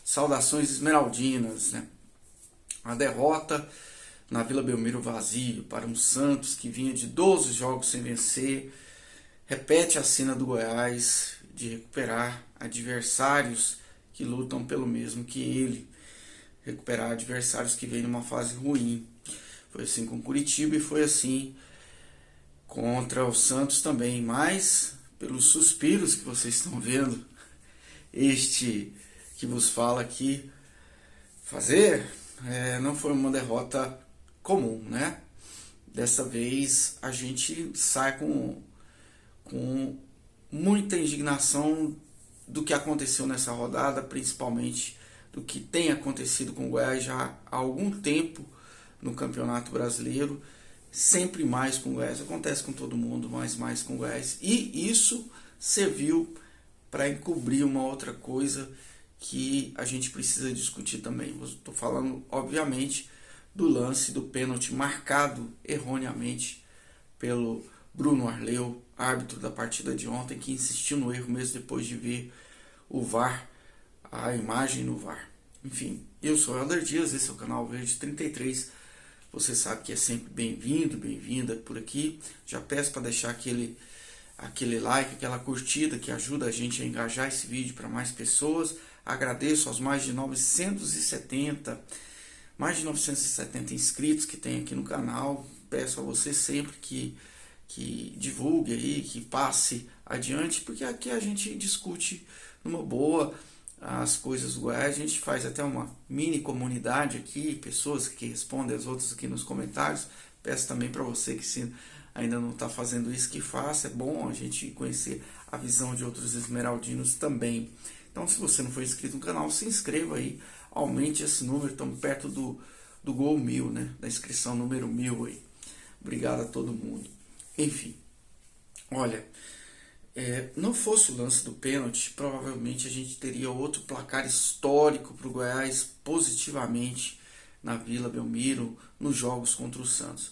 Saudações esmeraldinas, né? A derrota na Vila Belmiro vazio para um Santos que vinha de 12 jogos sem vencer, repete a cena do Goiás de recuperar adversários que lutam pelo mesmo que ele, recuperar adversários que vêm numa fase ruim. Foi assim com Curitiba e foi assim contra o Santos também, mas pelos suspiros que vocês estão vendo, este que vos fala aqui fazer, não foi uma derrota comum, né? Dessa vez a gente sai com muita indignação do que aconteceu nessa rodada, principalmente do que tem acontecido com o Goiás já há algum tempo no Campeonato Brasileiro, sempre mais com o Goiás, acontece com todo mundo, mas mais com o Goiás, e isso serviu para encobrir uma outra coisa que a gente precisa discutir também. Estou falando, obviamente, do lance do pênalti marcado erroneamente pelo Bruno Arleu, árbitro da partida de ontem, que insistiu no erro mesmo depois de ver o VAR, a imagem no VAR. Enfim, eu sou o Helder Dias, esse é o canal Verde 33. Você sabe que é sempre bem-vindo, bem-vinda por aqui. Já peço para deixar aquele like, aquela curtida que ajuda a gente a engajar esse vídeo para mais pessoas. Agradeço aos mais de 970 inscritos que tem aqui no canal. Peço a você sempre que divulgue aí, que passe adiante, porque aqui a gente discute numa boa as coisas do Goiás. A gente faz até uma mini comunidade aqui, pessoas que respondem as outras aqui nos comentários. Peço também para você que se ainda não está fazendo isso, que faça. É bom a gente conhecer a visão de outros esmeraldinos também. Então, se você não for inscrito no canal, se inscreva aí, aumente esse número. Estamos perto do gol 1000, né? Da inscrição número 1000 aí. Obrigado a todo mundo. Enfim, olha, não fosse o lance do pênalti, provavelmente a gente teria outro placar histórico para o Goiás positivamente na Vila Belmiro, nos jogos contra o Santos.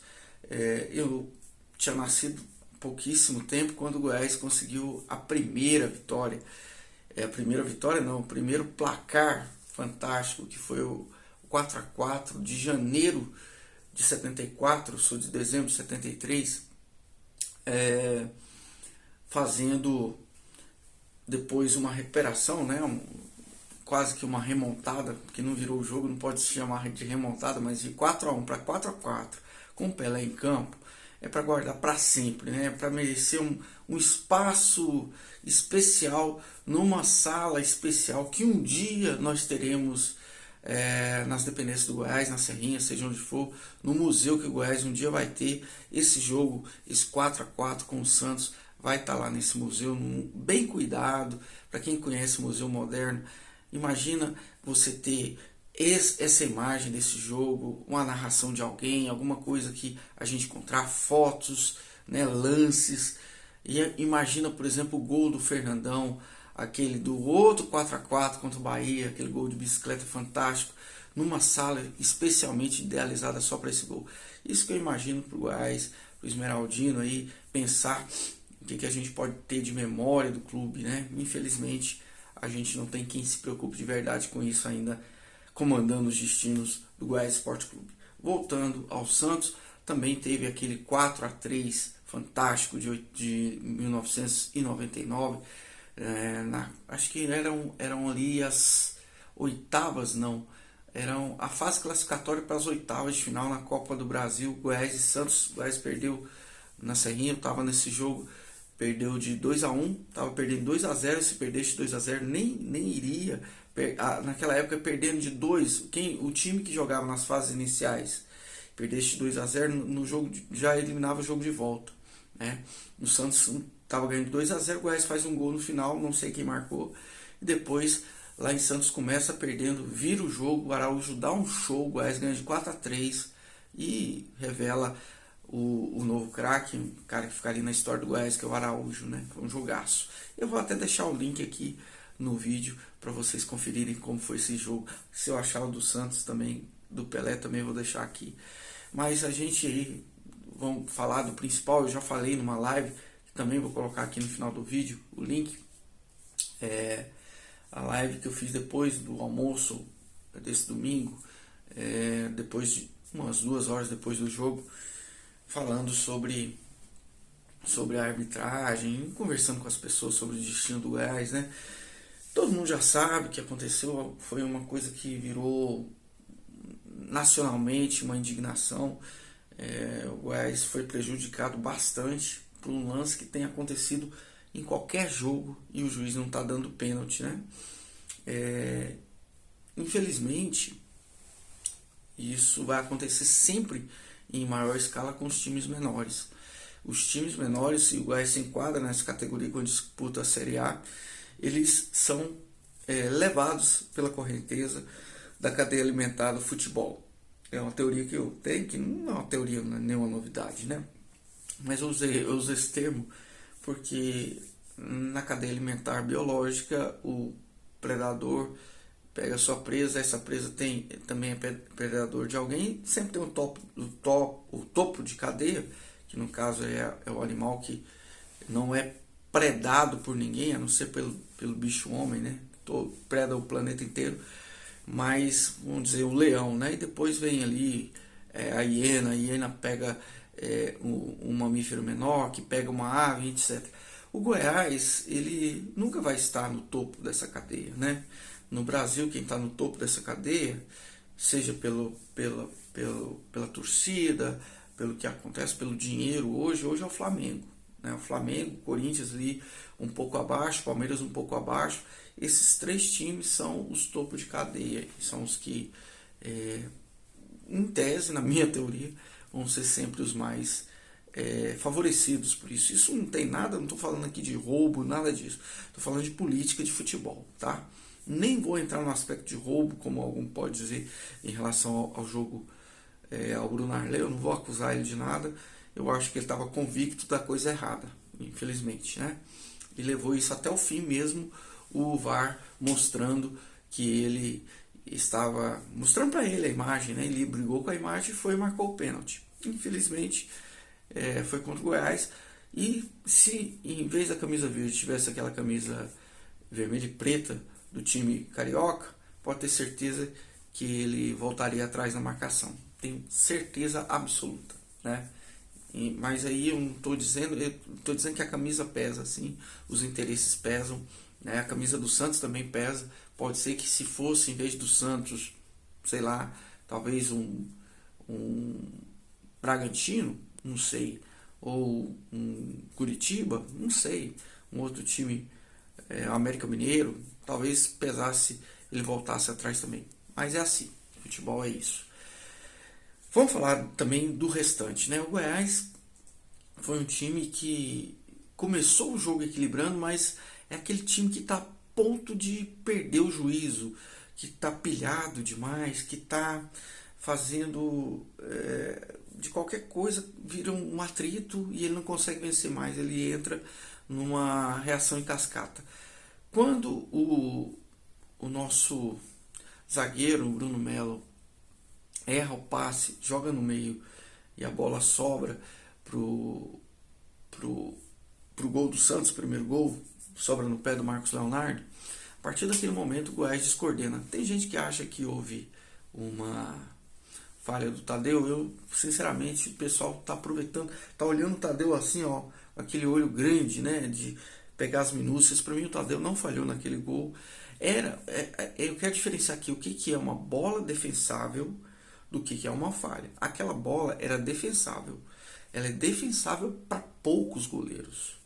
Eu tinha nascido há pouquíssimo tempo quando o Goiás conseguiu a primeira vitória. A primeira vitória não, o primeiro placar fantástico, que foi o 4-4 de janeiro de 74, sou de dezembro de 73, fazendo depois uma recuperação, né, quase que uma remontada, que não virou o jogo, não pode se chamar de remontada, mas de 4-1 para 4-4, com o Pelé em campo, é para guardar para sempre, né? Para merecer um espaço especial numa sala especial que um dia nós teremos nas dependências do Goiás, na Serrinha, seja onde for, no museu que o Goiás um dia vai ter. Esse jogo, esse 4-4 com o Santos, vai estar lá nesse museu, bem cuidado. Para quem conhece o Museu Moderno, imagina você ter essa imagem desse jogo, uma narração de alguém, alguma coisa que a gente encontrar, fotos, né, lances. E imagina, por exemplo, o gol do Fernandão, aquele do outro 4-4 contra o Bahia, aquele gol de bicicleta fantástico, numa sala especialmente idealizada só para esse gol. Isso que eu imagino para o Goiás, para o Esmeraldino aí, pensar o que a gente pode ter de memória do clube, né? Infelizmente, a gente não tem quem se preocupe de verdade com isso ainda, comandando os destinos do Goiás Esporte Clube. Voltando ao Santos, também teve aquele 4-3 fantástico de 1999, acho que eram ali as oitavas, não, eram a fase classificatória para as oitavas de final na Copa do Brasil, Goiás e Santos. O Goiás perdeu na Serrinha, eu estava nesse jogo, perdeu de 2-1, estava perdendo 2-0, se perdesse 2-0 nem iria, naquela época perdendo de 2, o time que jogava nas fases iniciais, perdesse de 2-0 no jogo, já eliminava o jogo de volta, né? O Santos estava ganhando de 2-0, o Goiás faz um gol no final, não sei quem marcou, e depois lá em Santos começa perdendo, vira o jogo, o Araújo dá um show, o Goiás ganha de 4-3 e revela o novo craque, um cara que fica ali na história do Goiás, que é o Araújo, né? Foi um jogaço. Eu vou até deixar o link aqui no vídeo para vocês conferirem como foi esse jogo. Se eu achar o do Santos também, do Pelé também vou deixar aqui. Mas a gente aí, vamos falar do principal. Eu já falei numa live, que também vou colocar aqui no final do vídeo o link. a live que eu fiz depois do almoço desse domingo, depois de umas 2 horas depois do jogo, falando sobre a arbitragem, conversando com as pessoas sobre o destino do Goiás, né? Todo mundo já sabe o que aconteceu, foi uma coisa que virou nacionalmente uma indignação. O Goiás foi prejudicado bastante por um lance que tem acontecido em qualquer jogo e o juiz não está dando pênalti, né? Infelizmente, isso vai acontecer sempre em maior escala com os times menores. Os times menores, se o Goiás se enquadra nessa categoria quando disputa a Série A, eles são levados pela correnteza da cadeia alimentar do futebol. É uma teoria que eu tenho, que não é uma teoria, não é nenhuma novidade, né? Mas eu usei esse termo porque na cadeia alimentar biológica o predador pega a sua presa, essa presa também é predador de alguém, sempre tem o topo de cadeia, que no caso é o animal que não é predado por ninguém, a não ser pelo bicho homem, né? Preda o planeta inteiro, mas vamos dizer o leão, né? E depois vem ali a hiena pega um mamífero menor, que pega uma ave, etc. O Goiás, ele nunca vai estar no topo dessa cadeia, né? No Brasil, quem está no topo dessa cadeia, seja pela torcida, pelo que acontece, pelo dinheiro, hoje é o Flamengo, né? O Flamengo, o Corinthians ali um pouco abaixo, Palmeiras um pouco abaixo. Esses 3 times são os topos de cadeia, são os que, em tese, na minha teoria, vão ser sempre os mais favorecidos por isso. Isso não tem nada, não estou falando aqui de roubo, nada disso. Estou falando de política de futebol, tá? Nem vou entrar no aspecto de roubo, como algum pode dizer em relação ao jogo ao Bruno Arley. Eu não vou acusar ele de nada. Eu acho que ele estava convicto da coisa errada, infelizmente, né? E levou isso até o fim mesmo, o VAR mostrando que ele estava mostrando para ele a imagem, né? Ele brigou com a imagem e foi e marcou o pênalti. Infelizmente, foi contra o Goiás. E se em vez da camisa verde tivesse aquela camisa vermelha e preta do time carioca, pode ter certeza que ele voltaria atrás na marcação. Tenho certeza absoluta, né? Mas aí eu não estou dizendo, que a camisa pesa, sim, os interesses pesam, né? A camisa do Santos também pesa. Pode ser que se fosse, em vez do Santos, sei lá, talvez um Bragantino, não sei, ou um Curitiba, não sei, um outro time, América Mineiro, talvez pesasse, ele voltasse atrás também. Mas é assim, futebol é isso. Vamos falar também do restante, né? O Goiás foi um time que começou o jogo equilibrando, mas é aquele time que está a ponto de perder o juízo, que está pilhado demais, que está fazendo de qualquer coisa, vira um atrito e ele não consegue vencer mais, ele entra numa reação em cascata. Quando o nosso zagueiro, o Bruno Melo, erra o passe, joga no meio e a bola sobra pro gol do Santos, primeiro gol, sobra no pé do Marcos Leonardo. A partir daquele momento o Goiás descoordena. Tem gente que acha que houve uma falha do Tadeu. Eu, sinceramente, o pessoal está aproveitando, está olhando o Tadeu assim, ó, aquele olho grande, né, de pegar as minúcias. Para mim o Tadeu não falhou naquele gol. Eu quero diferenciar aqui o que é uma bola defensável do que é uma falha. Aquela bola era defensável. Ela é defensável para poucos goleiros.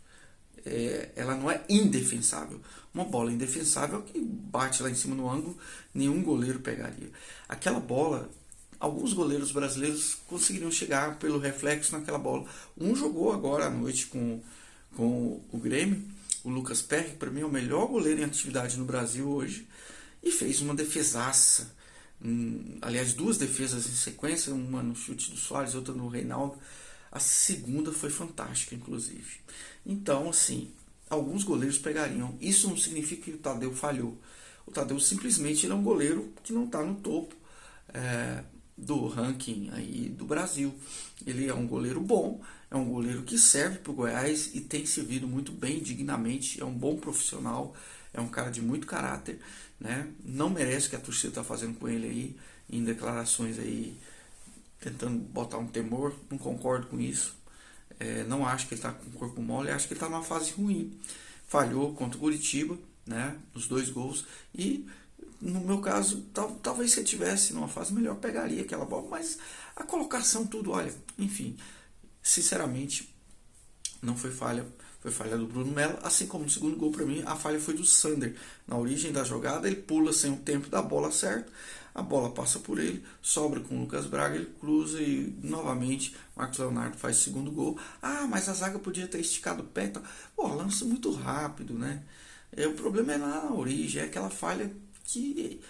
Ela não é indefensável. Uma bola indefensável que bate lá em cima no ângulo, nenhum goleiro pegaria. Aquela bola, alguns goleiros brasileiros conseguiriam chegar pelo reflexo naquela bola. Um jogou agora à noite com o Grêmio, o Lucas Perry, que para mim é o melhor goleiro em atividade no Brasil hoje, e fez uma defesaça. Aliás, 2 defesas em sequência, uma no chute do Soares, outra no Reinaldo. A segunda foi fantástica, inclusive. Então, assim, alguns goleiros pegariam. Isso não significa que o Tadeu falhou. O Tadeu simplesmente ele é um goleiro que não está no topo do ranking aí do Brasil. Ele é um goleiro bom, é um goleiro que serve para o Goiás e tem servido muito bem, dignamente, é um bom profissional, é um cara de muito caráter, né? Não merece o que a torcida está fazendo com ele aí, em declarações aí, tentando botar um temor. Não concordo com isso. Não acho que ele está com o corpo mole, acho que ele está numa fase ruim. Falhou contra o Curitiba, né? Os 2 gols. E no meu caso, talvez se ele tivesse numa fase melhor, pegaria aquela bola, mas a colocação, tudo, olha, enfim, sinceramente, não foi falha. Foi falha do Bruno Melo, assim como no segundo gol, para mim, a falha foi do Sander. Na origem da jogada, ele pula sem o tempo da bola certo, a bola passa por ele, sobra com o Lucas Braga, ele cruza e novamente Marcos Leonardo faz o segundo gol. Ah, mas a zaga podia ter esticado o pé. Pô, lança muito rápido, né? O problema é na origem, é aquela falha que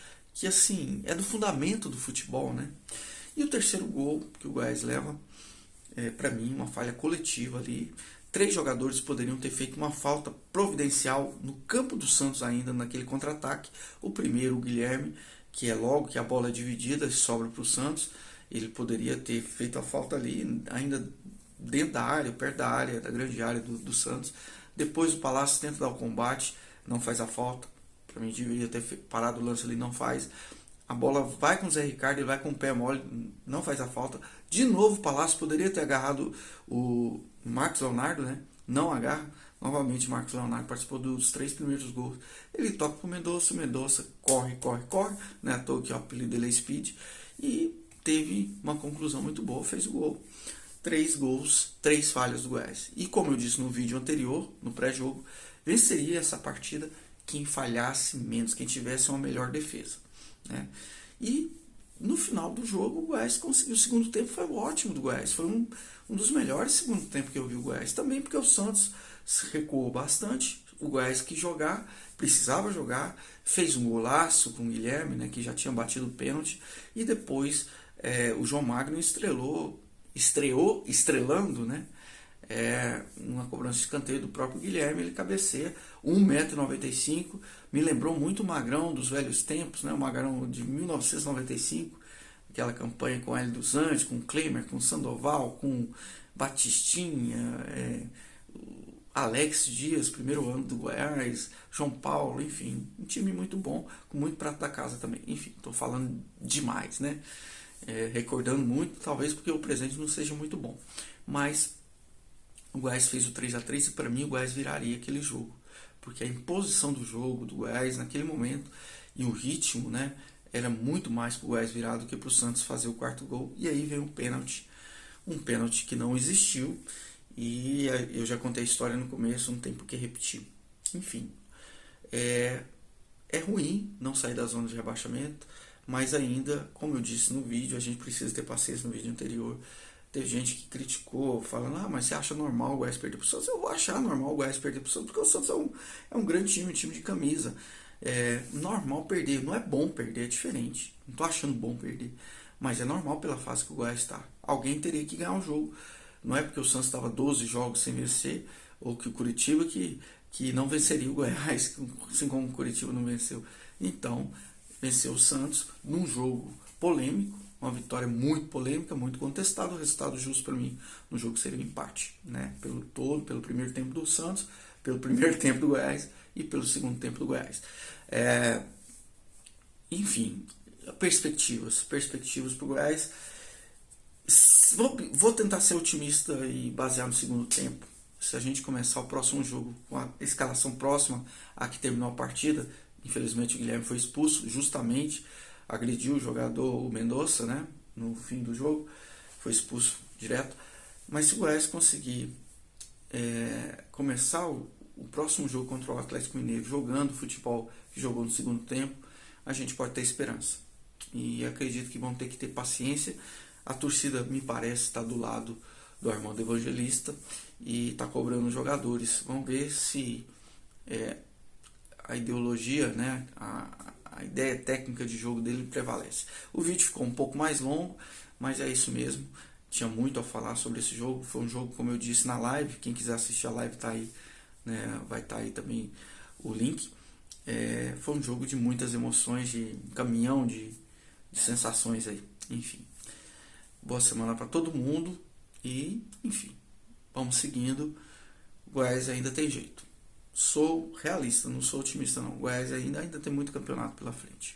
assim, é do fundamento do futebol, né? E o terceiro gol que o Goiás leva, para mim, uma falha coletiva ali. 3 jogadores poderiam ter feito uma falta providencial no campo do Santos ainda, naquele contra-ataque. O primeiro, o Guilherme, que é logo que a bola é dividida e sobra para o Santos, ele poderia ter feito a falta ali, ainda dentro da área, perto da área, da grande área do Santos. Depois o Palácio tenta dar o combate, não faz a falta. Para mim deveria ter parado o lance ali, não faz. A bola vai com o Zé Ricardo, ele vai com o pé mole, não faz a falta. De novo o Palácio poderia ter agarrado o Marcos Leonardo, né? Não agarra. Novamente o Marcos Leonardo participou dos 3 primeiros gols. Ele toca pro Mendonça, o Mendonça corre, né? À toa que o apelido dele é Speed. E teve uma conclusão muito boa, fez o gol. 3 gols, 3 falhas do Goiás. E como eu disse no vídeo anterior, no pré-jogo, venceria essa partida quem falhasse menos, quem tivesse uma melhor defesa, né? E no final do jogo o Goiás conseguiu. O segundo tempo foi ótimo do Goiás, foi um dos melhores segundo tempo que eu vi o Goiás, também porque o Santos recuou bastante. O Goiás que precisava jogar, fez um golaço com o Guilherme, né, que já tinha batido o pênalti, e depois o João Magno estreou estrelando, né? Uma cobrança de escanteio do próprio Guilherme, ele cabeceia, 1,95 m, me lembrou muito o Magrão dos velhos tempos, né? O Magrão de 1995, aquela campanha com Hélio dos Anjos, com Klemer, com Sandoval, com Batistinha, Alex Dias, primeiro ano do Goiás, João Paulo, enfim, um time muito bom, com muito prato da casa também. Enfim, estou falando demais, né? Recordando muito, talvez porque o presente não seja muito bom, mas o Goiás fez o 3-3 e para mim o Goiás viraria aquele jogo, porque a imposição do jogo do Goiás naquele momento e o ritmo, né, era muito mais para o Goiás virar do que para o Santos fazer o 4º gol. E aí veio um pênalti que não existiu, e eu já contei a história no começo, não tem por que repetir. Enfim, é ruim não sair da zona de rebaixamento, mas ainda, como eu disse no vídeo, a gente precisa ter paciência. No vídeo anterior teve gente que criticou, falando, mas você acha normal o Goiás perder pro Santos? Eu vou achar normal o Goiás perder pro Santos, porque o Santos é um grande time, um time de camisa. É normal perder, não é bom perder, é diferente. Não tô achando bom perder, mas é normal pela fase que o Goiás está. Alguém teria que ganhar o jogo. Não é porque o Santos estava 12 jogos sem vencer, ou que o Curitiba que não venceria o Goiás, assim como o Curitiba não venceu. Então, venceu o Santos num jogo polêmico, uma vitória muito polêmica, muito contestada. O resultado justo para mim no jogo seria um empate, né? Pelo primeiro tempo do Santos, pelo primeiro tempo do Goiás e pelo segundo tempo do Goiás. Enfim, perspectivas para o Goiás. Vou tentar ser otimista e basear no segundo tempo. Se a gente começar o próximo jogo com a escalação próxima a que terminou a partida, infelizmente o Guilherme foi expulso, justamente agrediu o jogador, o Mendonça, né, no fim do jogo, foi expulso direto. Mas se o Goiás conseguir começar o próximo jogo contra o Atlético Mineiro jogando o futebol que jogou no segundo tempo, a gente pode ter esperança. E acredito que vão ter que ter paciência. A torcida, me parece, está do lado do Armando Evangelista e está cobrando os jogadores. Vamos ver se a ideologia, né, a ideia técnica de jogo dele prevalece. O vídeo ficou um pouco mais longo, mas é isso mesmo. Tinha muito a falar sobre esse jogo. Foi um jogo, como eu disse, na live. Quem quiser assistir a live está aí, né, vai estar aí também o link. Foi um jogo de muitas emoções, de um caminhão de sensações aí. Enfim, boa semana para todo mundo e, enfim, vamos seguindo. O Goiás ainda tem jeito. sou realista, não sou otimista não. O Goiás ainda tem muito campeonato pela frente.